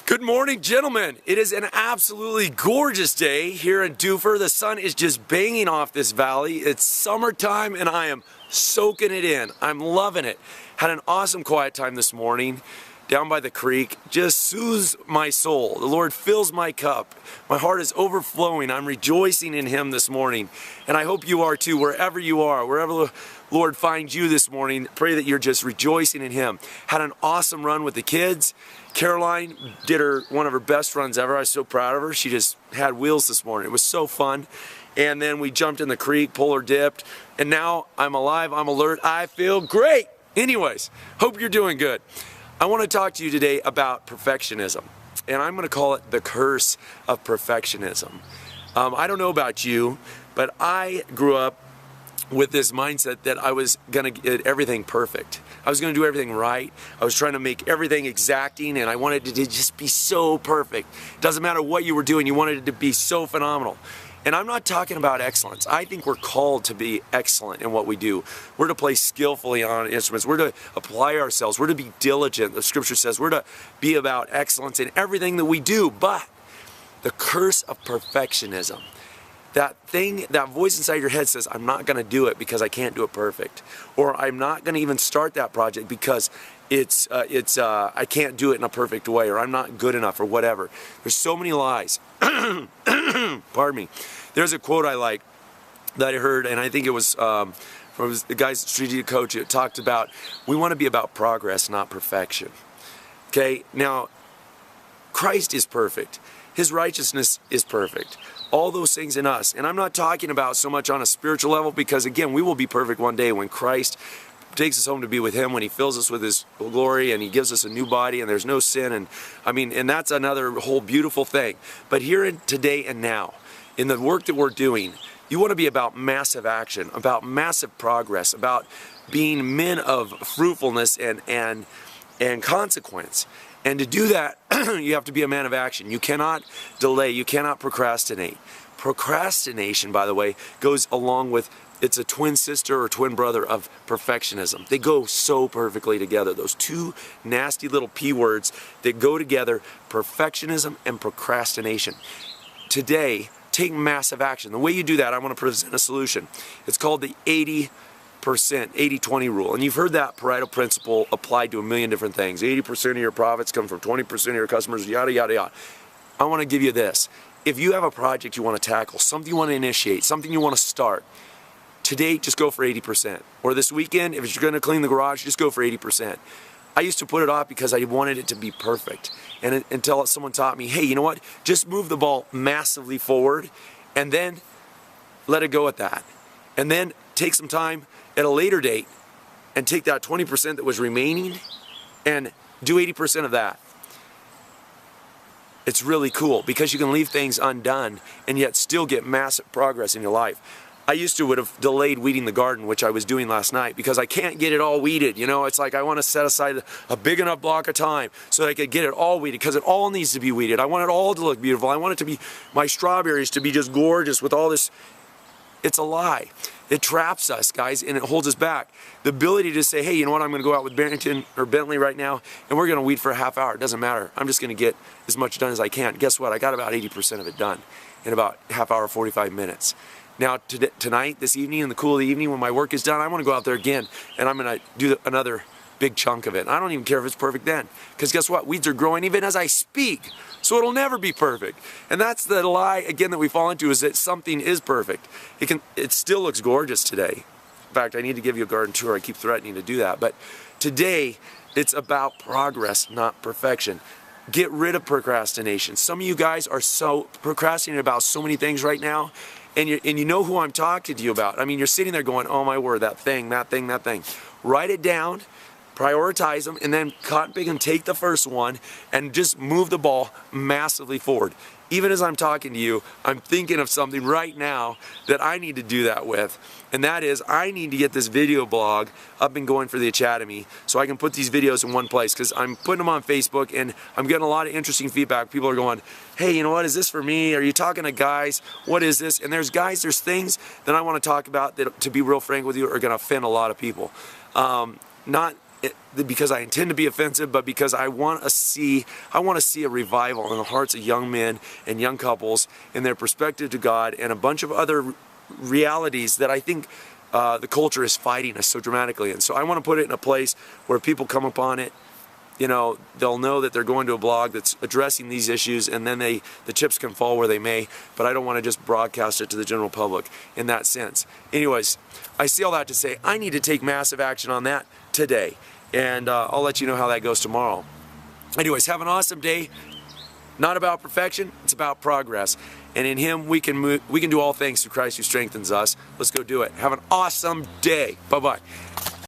Good morning, gentlemen. It is an absolutely gorgeous day here in Dufur. The sun is just banging off this valley. It's summertime and I am soaking it in. I'm loving it. Had an awesome quiet time this morning down by the creek. Just soothes my soul. The Lord fills my cup. My heart is overflowing. I'm rejoicing in Him this morning. And I hope you are too, wherever you are, wherever the Lord finds you this morning. Pray that you're just rejoicing in Him. Had an awesome run with the kids. Caroline did one of her best runs ever. I was so proud of her. She just had wheels this morning. It was so fun. And then we jumped in the creek, polar dipped, and now I'm alive, I'm alert, I feel great. Anyways, hope you're doing good. I want to talk to you today about perfectionism, and I'm going to call it the curse of perfectionism. I don't know about you, but I grew up with this mindset that I was going to get everything perfect. I was going to do everything right. I was trying to make everything exacting, and I wanted it to just be so perfect. Doesn't matter what you were doing, you wanted it to be so phenomenal. And I'm not talking about excellence. I think we're called to be excellent in what we do. We're to play skillfully on instruments. We're to apply ourselves. We're to be diligent. The scripture says we're to be about excellence in everything that we do. But the curse of perfectionism, that thing, that voice inside your head says, I'm not going to do it because I can't do it perfect. Or I'm not going to even start that project because I can't do it in a perfect way, or I'm not good enough, or whatever. There's so many lies. Pardon me. There's a quote I like that I heard, and I think it was from the guy's strategic coach. It talked about, we want to be about progress, not perfection. Okay, now, Christ is perfect. His righteousness is perfect. All those things in us. And I'm not talking about so much on a spiritual level, because again, we will be perfect one day when Christ takes us home to be with Him, when He fills us with His glory and He gives us a new body and there's no sin. And and that's another whole beautiful thing. But here in today and now, in the work that we're doing, you want to be about massive action, about massive progress, about being men of fruitfulness and consequence. And to do that, you have to be a man of action. You cannot delay. You cannot procrastinate. Procrastination, by the way, goes along with, it's a twin sister or twin brother of perfectionism. They go so perfectly together. Those two nasty little P words that go together, perfectionism and procrastination. Today, take massive action. The way you do that, I want to present a solution. It's called the 80%, 80-20 rule. And you've heard that Pareto principle applied to a million different things. 80% of your profits come from 20% of your customers, yada, yada, yada. I want to give you this. If you have a project you want to tackle, something you want to initiate, something you want to start, today, just go for 80%. Or this weekend, if you're going to clean the garage, just go for 80%. I used to put it off because I wanted it to be perfect. And until someone taught me, hey, you know what? Just move the ball massively forward and then let it go at that. And then take some time at a later date and take that 20% that was remaining and do 80% of that. It's really cool because you can leave things undone and yet still get massive progress in your life. I used to would have delayed weeding the garden, which I was doing last night, because I can't get it all weeded. You know, it's like I want to set aside a big enough block of time so that I could get it all weeded, because it all needs to be weeded. I want it all to look beautiful. I want it to be, my strawberries to be just gorgeous with all this. It's a lie. It traps us, guys, and it holds us back. The ability to say, hey, you know what, I'm going to go out with Barrington or Bentley right now, and we're going to weed for a half hour. It doesn't matter. I'm just going to get as much done as I can. Guess what? I got about 80% of it done in about half hour, 45 minutes. Now, tonight, this evening, in the cool of the evening, when my work is done, I want to go out there again, and I'm going to do another big chunk of it. I don't even care if it's perfect then, because guess what? Weeds are growing even as I speak, so it'll never be perfect. And that's the lie, again, that we fall into, is that something is perfect. It still looks gorgeous today. In fact, I need to give you a garden tour. I keep threatening to do that. But today, it's about progress, not perfection. Get rid of procrastination. Some of you guys are so procrastinating about so many things right now, and you know who I'm talking to you about. I mean, you're sitting there going, oh my word, that thing, that thing, that thing. Write it down, prioritize them, and then cotton pick and take the first one and just move the ball massively forward. Even as I'm talking to you, I'm thinking of something right now that I need to do that with. And that is, I need to get this video blog up and going for the Academy so I can put these videos in one place, because I'm putting them on Facebook and I'm getting a lot of interesting feedback. People are going, hey, you know what, is this for me? Are you talking to guys? What is this? And there's things that I want to talk about that, to be real frank with you, are going to offend a lot of people. Not because I intend to be offensive, but because I want to see a revival in the hearts of young men and young couples in their perspective to God, and a bunch of other realities that I think the culture is fighting us so dramatically. And so I want to put it in a place where people come upon it, you know, they'll know that they're going to a blog that's addressing these issues, and then the chips can fall where they may, but I don't want to just broadcast it to the general public in that sense. Anyways, I see all that to say I need to take massive action on that today, and I'll let you know how that goes tomorrow. Anyways, have an awesome day. Not about perfection, it's about progress. And in Him, we can do all things through Christ who strengthens us. Let's go do it. Have an awesome day. Bye-bye.